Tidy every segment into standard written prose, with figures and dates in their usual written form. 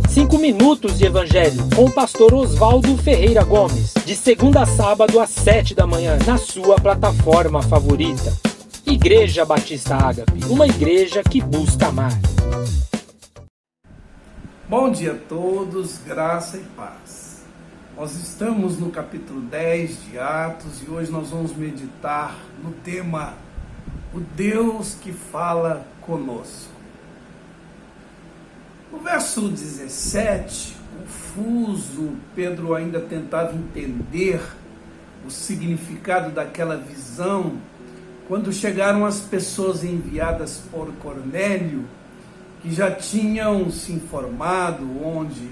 5 minutos de Evangelho com o pastor Oswaldo Ferreira Gomes, de segunda a sábado às 7 da manhã, na sua plataforma favorita. Igreja Batista Ágape, uma igreja que busca amar. Bom dia a todos, graça e paz. Nós estamos no capítulo 10 de Atos e hoje nós vamos meditar no tema O Deus que fala conosco. No verso 17, confuso, Pedro ainda tentava entender o significado daquela visão, quando chegaram as pessoas enviadas por Cornélio, que já tinham se informado onde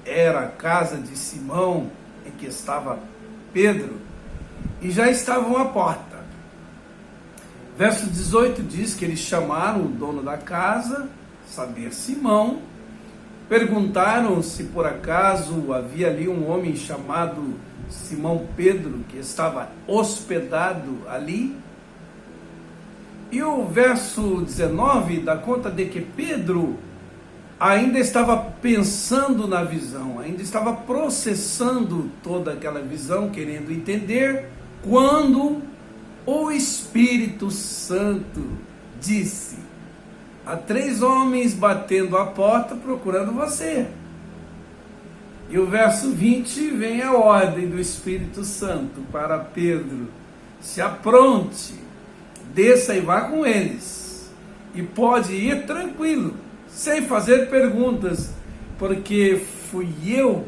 era a casa de Simão, em que estava Pedro, e já estavam à porta. Verso 18 diz que eles chamaram o dono da casa, saber Simão, perguntaram se por acaso havia ali um homem chamado Simão Pedro, que estava hospedado ali. E o verso 19 dá conta de que Pedro ainda estava pensando na visão, ainda estava processando toda aquela visão, querendo entender, quando o Espírito Santo disse: há 3 homens batendo a porta procurando você. E o verso 20 vem a ordem do Espírito Santo para Pedro: se apronte, desça e vá com eles. E pode ir tranquilo, sem fazer perguntas, porque fui eu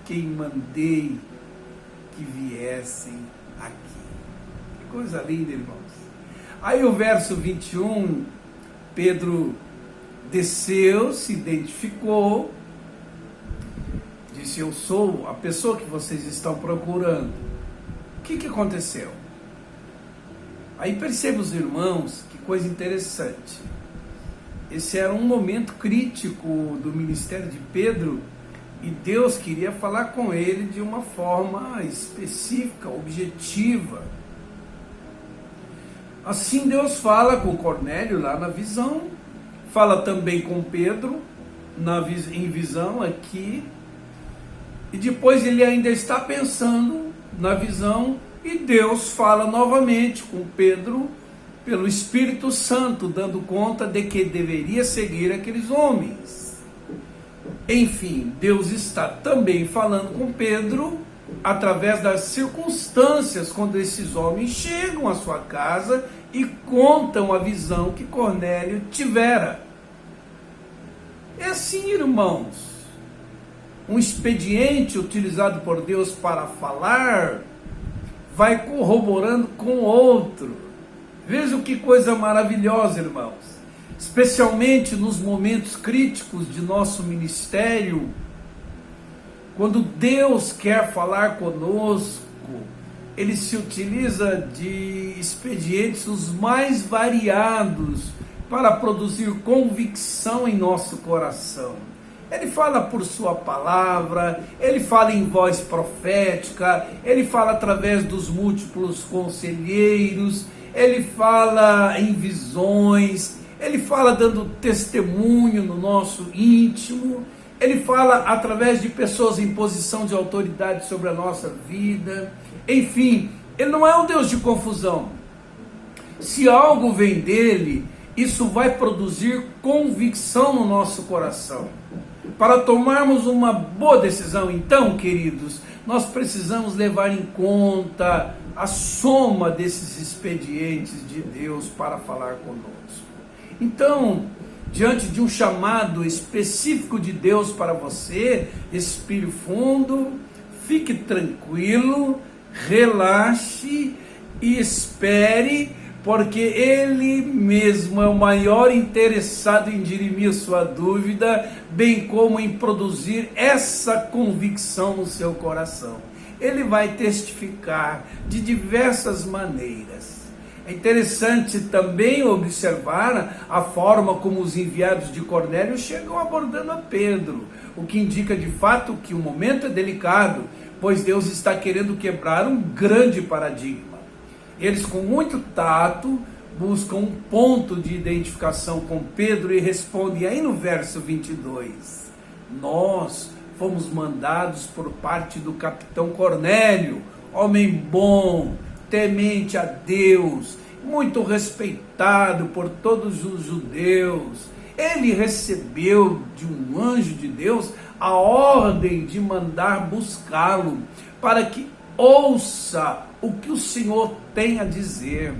quem mandei que viessem aqui. Que coisa linda, irmãos. Aí o verso 21, Pedro desceu, se identificou, disse: eu sou a pessoa que vocês estão procurando. O que aconteceu? Aí perceba, os irmãos, que coisa interessante. Esse era um momento crítico do ministério de Pedro e Deus queria falar com ele de uma forma específica, objetiva. Assim Deus fala com Cornélio lá na visão, fala também com Pedro em visão aqui, e depois ele ainda está pensando na visão, e Deus fala novamente com Pedro pelo Espírito Santo, dando conta de que deveria seguir aqueles homens. Enfim, Deus está também falando com Pedro através das circunstâncias, quando esses homens chegam à sua casa e contam a visão que Cornélio tivera. É assim, irmãos, um expediente utilizado por Deus para falar vai corroborando com o outro. Veja que coisa maravilhosa, irmãos. Especialmente nos momentos críticos de nosso ministério, quando Deus quer falar conosco, Ele se utiliza de expedientes os mais variados para produzir convicção em nosso coração. Ele fala por sua palavra, Ele fala em voz profética, Ele fala através dos múltiplos conselheiros, Ele fala em visões, Ele fala dando testemunho no nosso íntimo, Ele fala através de pessoas em posição de autoridade sobre a nossa vida. Enfim, Ele não é um Deus de confusão. Se algo vem dEle, isso vai produzir convicção no nosso coração. Para tomarmos uma boa decisão, então, queridos, nós precisamos levar em conta a soma desses expedientes de Deus para falar conosco. Então, diante de um chamado específico de Deus para você, respire fundo, fique tranquilo, relaxe e espere, porque Ele mesmo é o maior interessado em dirimir sua dúvida, bem como em produzir essa convicção no seu coração. Ele vai testificar de diversas maneiras. É interessante também observar a forma como os enviados de Cornélio chegam abordando a Pedro, o que indica de fato que o momento é delicado, pois Deus está querendo quebrar um grande paradigma. Eles, com muito tato, busca um ponto de identificação com Pedro e responde aí no verso 22: nós fomos mandados por parte do capitão Cornélio, homem bom, temente a Deus, muito respeitado por todos os judeus. Ele recebeu de um anjo de Deus a ordem de mandar buscá-lo, para que ouça o que o Senhor tem a dizer.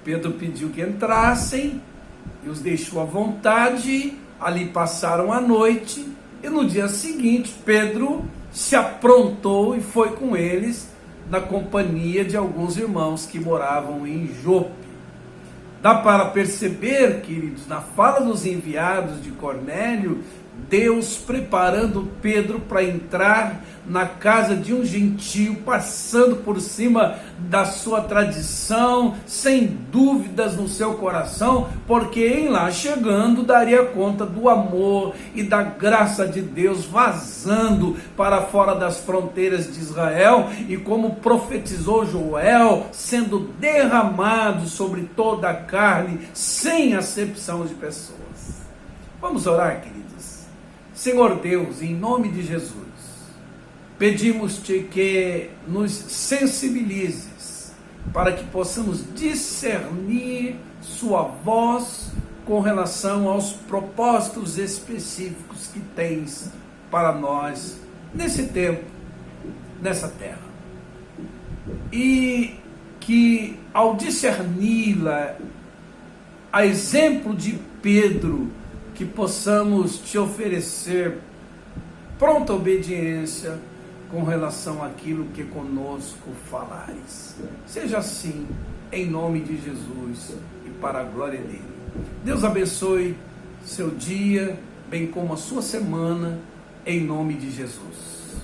Pedro pediu que entrassem e os deixou à vontade. Ali passaram a noite e no dia seguinte Pedro se aprontou e foi com eles na companhia de alguns irmãos que moravam em Jope. Dá para perceber, queridos, na fala dos enviados de Cornélio, Deus preparando Pedro para entrar na casa de um gentio, passando por cima da sua tradição, sem dúvidas no seu coração, porque em lá chegando daria conta do amor e da graça de Deus vazando para fora das fronteiras de Israel, e como profetizou Joel, sendo derramado sobre toda a carne, sem acepção de pessoas. Vamos orar, queridos. Senhor Deus, em nome de Jesus, pedimos-te que nos sensibilizes para que possamos discernir sua voz com relação aos propósitos específicos que tens para nós nesse tempo, nessa terra. E que ao discerni-la, a exemplo de Pedro, que possamos te oferecer pronta obediência com relação àquilo que conosco falares. Seja assim, em nome de Jesus e para a glória dele. Deus abençoe seu dia, bem como a sua semana, em nome de Jesus.